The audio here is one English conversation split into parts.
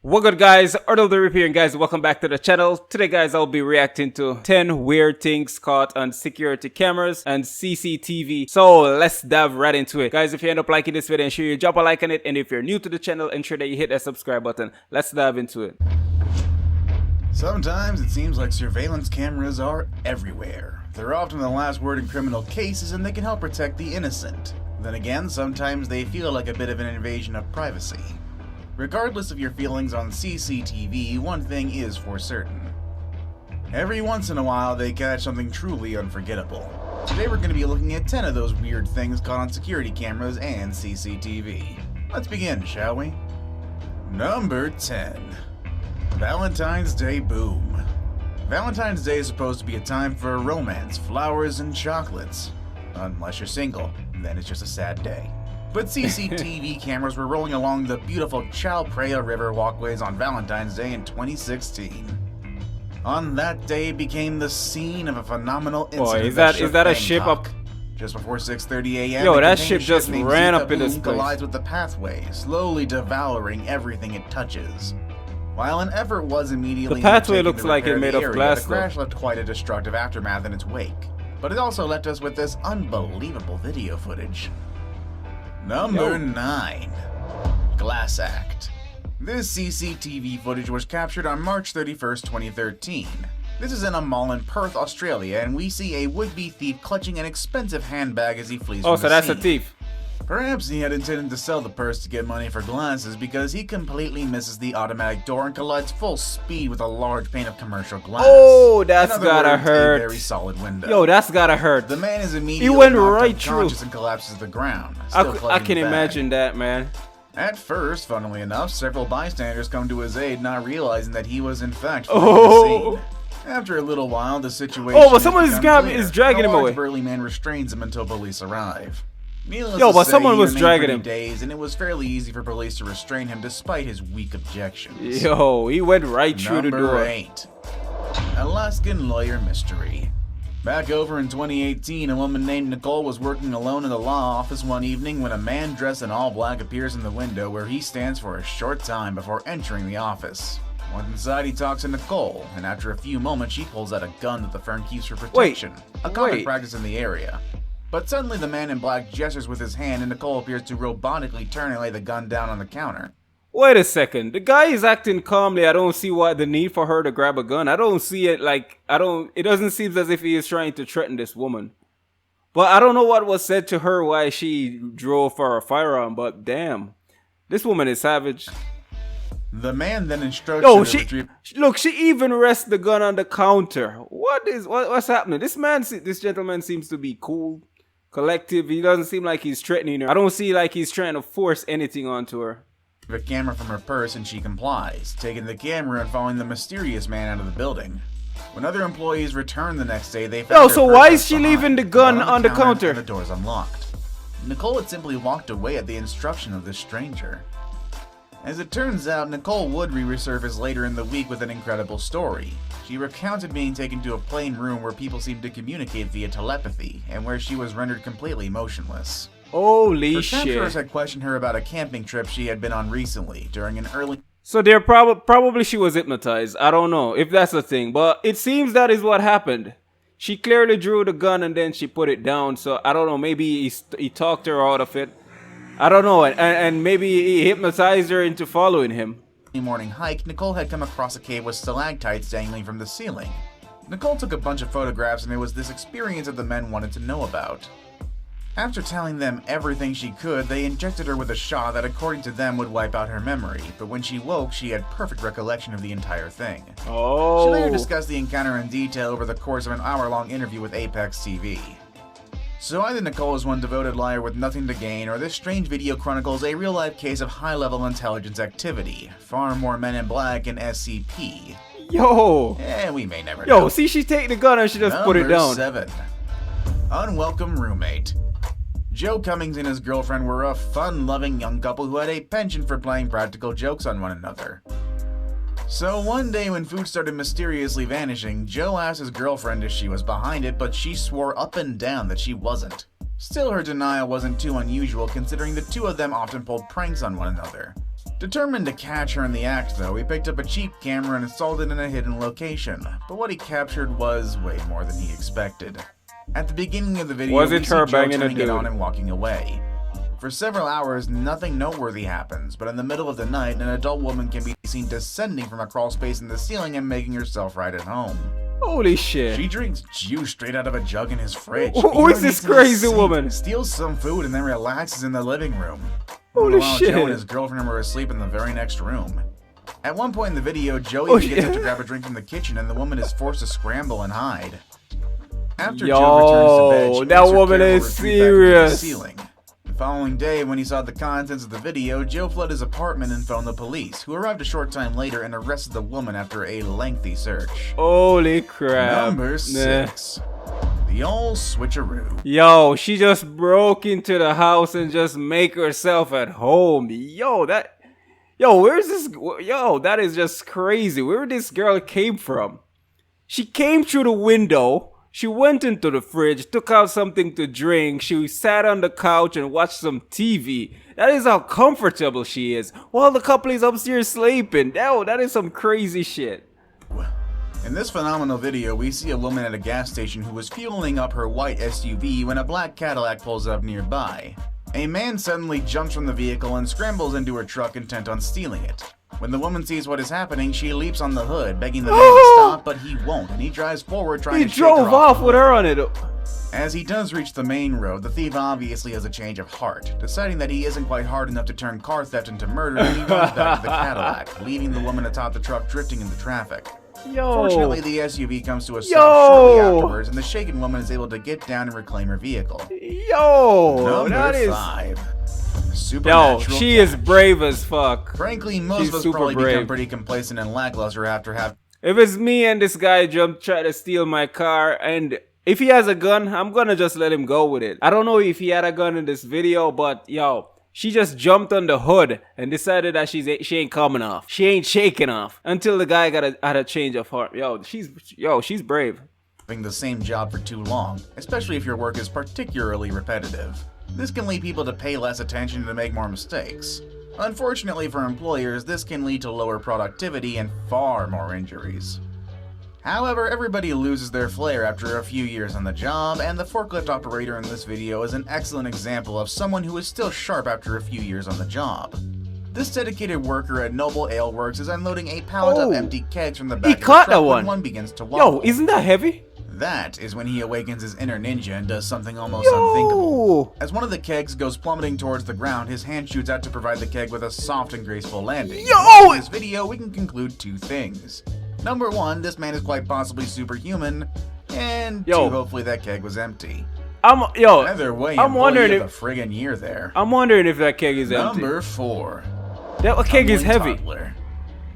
What good, guys? Arnold the Rip here, and guys, welcome back to the channel. Today, guys, I'll be reacting to 10 weird things caught on security cameras and CCTV. So let's dive right into it. Guys, if you end up liking this video, ensure you drop a like on it. And if you're new to the channel, ensure that you hit that subscribe button. Let's dive into it. Sometimes it seems like surveillance cameras are everywhere. They're often the last word in criminal cases, and they can help protect the innocent. Then again, sometimes they feel like a bit of an invasion of privacy. Regardless of your feelings on CCTV, one thing is for certain. Every once in a while, they catch something truly unforgettable. Today we're going to be looking at 10 of those weird things caught on security cameras and CCTV. Let's begin, shall we? Number 10. Valentine's Day Boom. Valentine's Day is supposed to be a time for romance, flowers, and chocolates. Unless you're single, then it's just a sad day. But CCTV cameras were rolling along the beautiful Chao Phraya River walkways on Valentine's Day in 2016. On that day became the scene of a phenomenal incident. Boy, is that a ship up? Just before 6:30 a.m. Yo, that ship just ran up in this place. Collides with the pathway, slowly devouring everything it touches. While an effort was immediately the pathway looks like it made of glass. The crash left quite a destructive aftermath in its wake, but it also left us with this unbelievable video footage. Number 9. Glass Act. This CCTV footage was captured on March 31st, 2013. This is in a mall in Perth, Australia, and we see a would-be thief clutching an expensive handbag as he flees from the so that's scene. a thief. Perhaps he had intended to sell the purse to get money for glasses because he completely misses the automatic door and collides full speed with a large pane of commercial glass. Oh, that's gotta hurt. A very solid window. Yo, that's gotta hurt. The man is immediately he went right through and collapses to the ground. I can imagine that, man. At first, funnily enough, several bystanders come to his aid, not realizing that he was in fact oh. After a little while, the situation but someone is dragging him away. A burly man restrains him until police arrive. But someone was dragging him. Days, and it was fairly easy for police to restrain him despite his weak objections. Yo, he went right through the door. Number 8. Alaskan lawyer mystery. Back over in 2018, a woman named Nicole was working alone in the law office one evening when a man dressed in all black appears in the window where he stands for a short time before entering the office. Once inside, he talks to Nicole, and after a few moments, she pulls out a gun that the firm keeps for protection, a common practice in the area. But suddenly the man in black gestures with his hand and Nicole appears to robotically turn and lay the gun down on the counter. Wait a second. The guy is acting calmly. I don't see what the need for her to grab a gun. I don't see it it doesn't seem as if he is trying to threaten this woman. But I don't know what was said to her why she drove for a firearm, but damn. This woman is savage. The man then instructs her to retrieve. Look, she even rests the gun on the counter. What's happening? This gentleman seems to be cool. Collective. He doesn't seem like he's threatening her. I don't see like he's trying to force anything onto her. A camera from her purse and she complies, taking the camera and following the mysterious man out of the building. When other employees return the next day, they found so why is she leaving the gun on the counter? And the door's unlocked. Nicole had simply walked away at the instruction of this stranger. As it turns out, Nicole would resurface later in the week with an incredible story. She recounted being taken to a plain room where people seemed to communicate via telepathy, and where she was rendered completely motionless. Holy her shit. Her captors had questioned her about a camping trip she had been on recently, during an early... So they're probably she was hypnotized. I don't know if that's the thing, but it seems that is what happened. She clearly drew the gun and then she put it down, so I don't know, maybe he talked her out of it. I don't know, and maybe he hypnotized her into following him. Morning hike, Nicole had come across a cave with stalactites dangling from the ceiling. Nicole took a bunch of photographs, and it was this experience that the men wanted to know about. After telling them everything she could, they injected her with a shot that according to them would wipe out her memory, but when she woke, she had perfect recollection of the entire thing. Oh. She later discussed the encounter in detail over the course of an hour-long interview with Apex TV. So either Nicole is one devoted liar with nothing to gain, or this strange video chronicles a real-life case of high-level intelligence activity. Far more Men in Black and SCP. Yo! We may never know. Yo, see, she take the gun and she just put it down. Number 7. Unwelcome roommate. Joe Cummings and his girlfriend were a fun-loving young couple who had a penchant for playing practical jokes on one another. So one day when food started mysteriously vanishing, Joe asked his girlfriend if she was behind it, but she swore up and down that she wasn't. Still, her denial wasn't too unusual considering the two of them often pulled pranks on one another. Determined to catch her in the act, though, he picked up a cheap camera and installed it in a hidden location. But what he captured was way more than he expected. At the beginning of the video, Was we it see her Joe banging a turning it dude? on and walking away. For several hours, nothing noteworthy happens, but in the middle of the night, an adult woman can be seen descending from a crawl space in the ceiling and making herself right at home. Holy shit. She drinks juice straight out of a jug in his fridge. Who is this urinates in the crazy sink, woman? Steals some food and then relaxes in the living room. Holy Meanwhile, shit. Joe and his girlfriend were asleep in the very next room. At one point in the video, Joe Oh, even gets up yeah. to grab a drink from the kitchen and the woman is forced to scramble and hide. After Yo, Joe returns to bed, she that makes her woman careful is retreat back into the serious. ceiling. The following day, when he saw the contents of the video, Joe fled his apartment and phoned the police, who arrived a short time later and arrested the woman after a lengthy search. Holy crap. Number Nah. 6. The old switcheroo. Yo, she just broke into the house and just make herself at home. Yo, where's this? Yo, that is just crazy. Where this girl came from? She came through the window. She went into the fridge, took out something to drink. She sat on the couch and watched some TV. That is how comfortable she is. While the couple is upstairs sleeping. Yo, that is some crazy shit. In this phenomenal video, we see a woman at a gas station who was fueling up her white SUV when a black Cadillac pulls up nearby. A man suddenly jumps from the vehicle and scrambles into her truck intent on stealing it. When the woman sees what is happening, she leaps on the hood, begging the man to stop, but he won't, and he drives forward trying He to shake her drove off off the with hood. her on it. As he does reach the main road, the thief obviously has a change of heart, deciding that he isn't quite hard enough to turn car theft into murder, and he runs back to the Cadillac, leaving the woman atop the truck drifting into traffic. Yo. Fortunately, the SUV comes to a stop Yo. shortly afterwards, and the shaken woman is able to get down and reclaim her vehicle. Yo, that Number is. 5. Yo, Supernatural she is catch. brave as fuck. Frankly, most She's of us super probably brave. become pretty complacent and lackluster after having If it's me and this guy try to steal my car, and if he has a gun, I'm gonna just let him go with it. I don't know if he had a gun in this video, but yo, she just jumped on the hood and decided that she ain't coming off. She ain't shaking off until the guy had a change of heart. Yo, she's brave. the same job for too long, especially if your work is particularly repetitive. This can lead people to pay less attention and to make more mistakes. Unfortunately for employers, this can lead to lower productivity and far more injuries. However, everybody loses their flair after a few years on the job, and the forklift operator in this video is an excellent example of someone who is still sharp after a few years on the job. This dedicated worker at Noble Ale Works is unloading a pallet of empty kegs from the back of the caught truck that when one. one begins to wobble. Yo, isn't that heavy? That is when he awakens his inner ninja and does something almost unthinkable. As one of the kegs goes plummeting towards the ground, his hand shoots out to provide the keg with a soft and graceful landing. Yo! In this video, we can conclude two things. Number one, this man is quite possibly superhuman, and Yo. two, hopefully that keg was empty. Yo, Either way, I'm wondering employee if of the friggin' year there. I'm wondering if that keg is empty. Number 4. That keg is Tumbling heavy. toddler.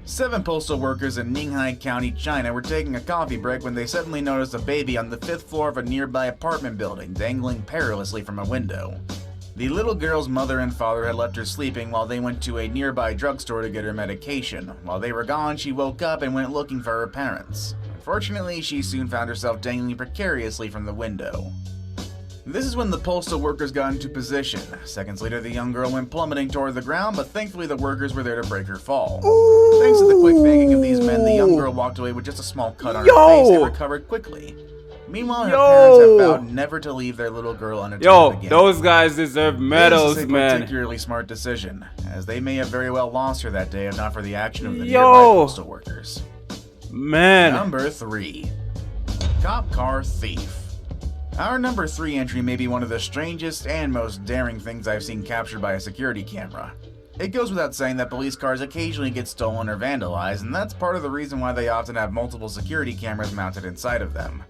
7 postal workers in Ninghai County, China were taking a coffee break when they suddenly noticed a baby on the 5th floor of a nearby apartment building dangling perilously from a window. The little girl's mother and father had left her sleeping while they went to a nearby drugstore to get her medication. While they were gone, she woke up and went looking for her parents. Unfortunately, she soon found herself dangling precariously from the window. This is when the postal workers got into position. Seconds later, the young girl went plummeting toward the ground, but thankfully the workers were there to break her fall. Thanks to the quick thinking of these men, the young girl walked away with just a small cut on her face and recovered quickly. Meanwhile, her parents have vowed never to leave their little girl unattended again. Those guys deserve medals, This is a man. particularly smart decision, as they may have very well lost her that day if not for the action of the nearby Yo. postal workers. Man. Number 3. Cop Car Thief. Our number 3 entry may be one of the strangest and most daring things I've seen captured by a security camera. It goes without saying that police cars occasionally get stolen or vandalized, and that's part of the reason why they often have multiple security cameras mounted inside of them.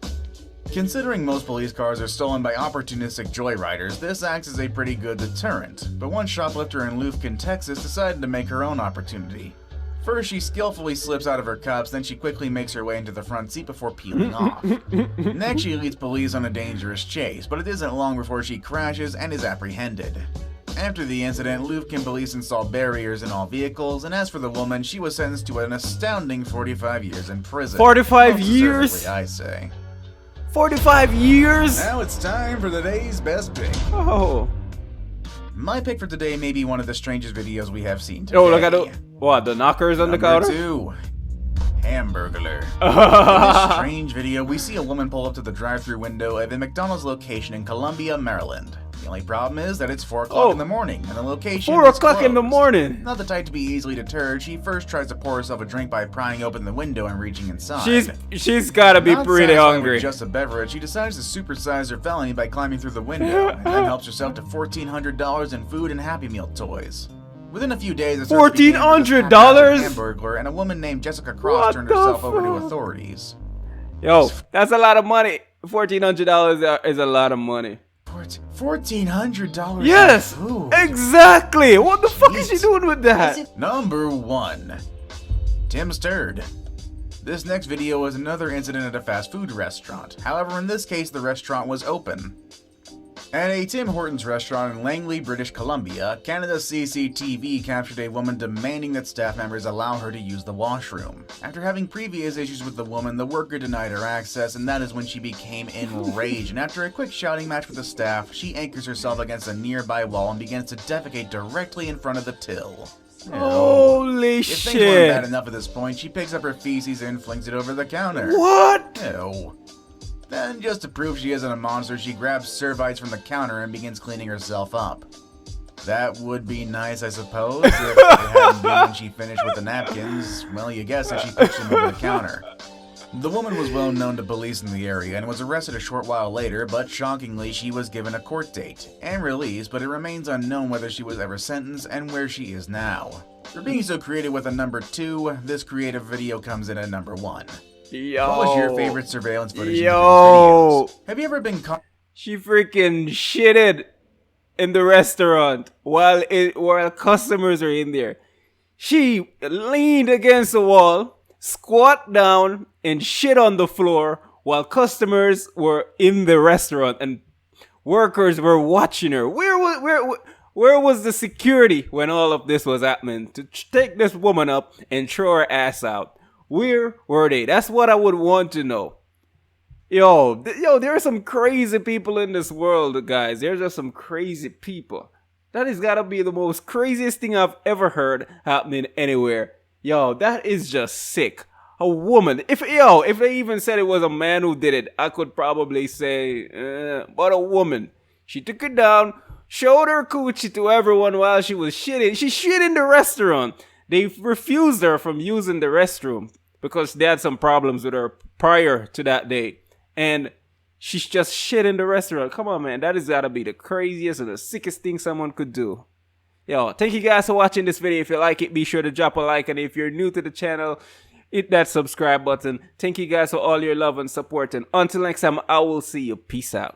Considering most police cars are stolen by opportunistic joyriders, this acts as a pretty good deterrent, but one shoplifter in Lufkin, Texas decided to make her own opportunity. First, she skillfully slips out of her cuffs, then she quickly makes her way into the front seat before peeling off. Next, she leads police on a dangerous chase, but it isn't long before she crashes and is apprehended. After the incident, Lufkin police installed barriers in all vehicles, and as for the woman, she was sentenced to an astounding 45 years in prison. 45 Most years? deservedly, I say. 45 years? Now it's time for the day's best pick. Oh. My pick for today may be one of the strangest videos we have seen today. Oh, look at the knockers on the counter? Number 2. Hamburglar. In this strange video, we see a woman pull up to the drive-thru window of a McDonald's location in Columbia, Maryland. The only problem is that it's 4 o'clock in the morning, and the location 4 is o'clock in the closed. morning. Not the type to be easily deterred, she first tries to pour herself a drink by prying open the window and reaching inside. She's gotta be pretty hungry. With just a beverage, she decides to supersize her felony by climbing through the window, and then helps herself to $1,400 in food and Happy Meal toys. Within a few days, a search began for this $1,400? Hamburglar, and a woman named Jessica Cross turned herself over to authorities. Yo, that's a lot of money. $1,400 is a lot of money. $1,400? Yes, food. exactly. What the fuck is she doing with that? Number 1. Tim's Turd. This next video is another incident at a fast food restaurant. However, in this case, the restaurant was open. At a Tim Hortons restaurant in Langley, British Columbia, Canada's CCTV captured a woman demanding that staff members allow her to use the washroom. After having previous issues with the woman, the worker denied her access, and that is when she became enraged. And after a quick shouting match with the staff, she anchors herself against a nearby wall and begins to defecate directly in front of the till. Holy shit. If things weren't bad enough at this point, she picks up her feces and flings it over the counter. What? Ew. Then, just to prove she isn't a monster, she grabs serviettes from the counter and begins cleaning herself up. That would be nice, I suppose, if it hadn't been when she finished with the napkins. Well, you guess that she pushed them over the counter. The woman was well known to police in the area and was arrested a short while later, but shockingly, she was given a court date and released, but it remains unknown whether she was ever sentenced and where she is now. For being so creative with a number 2, this creative video comes in at number 1. Yo. What was your favorite surveillance footage in these videos? Have you ever been caught? She freaking shitted in the restaurant while customers are in there. She leaned against the wall, squat down, and shit on the floor while customers were in the restaurant and workers were watching her. Where was the security when all of this was happening to take this woman up and throw her ass out? Where were they? That's what I would want to know. Yo, there are some crazy people in this world, guys. There's just some crazy people. That has got to be the most craziest thing I've ever heard happening anywhere. Yo, that is just sick. A woman. If they even said it was a man who did it, I could probably say, but a woman. She took it down, showed her coochie to everyone while she was shitting. She shit in the restaurant. They refused her from using the restroom because they had some problems with her prior to that day. And she's just shit in the restaurant. Come on, man. That has got to be the craziest and the sickest thing someone could do. Yo, thank you guys for watching this video. If you like it, be sure to drop a like. And if you're new to the channel, hit that subscribe button. Thank you guys for all your love and support. And until next time, I will see you. Peace out.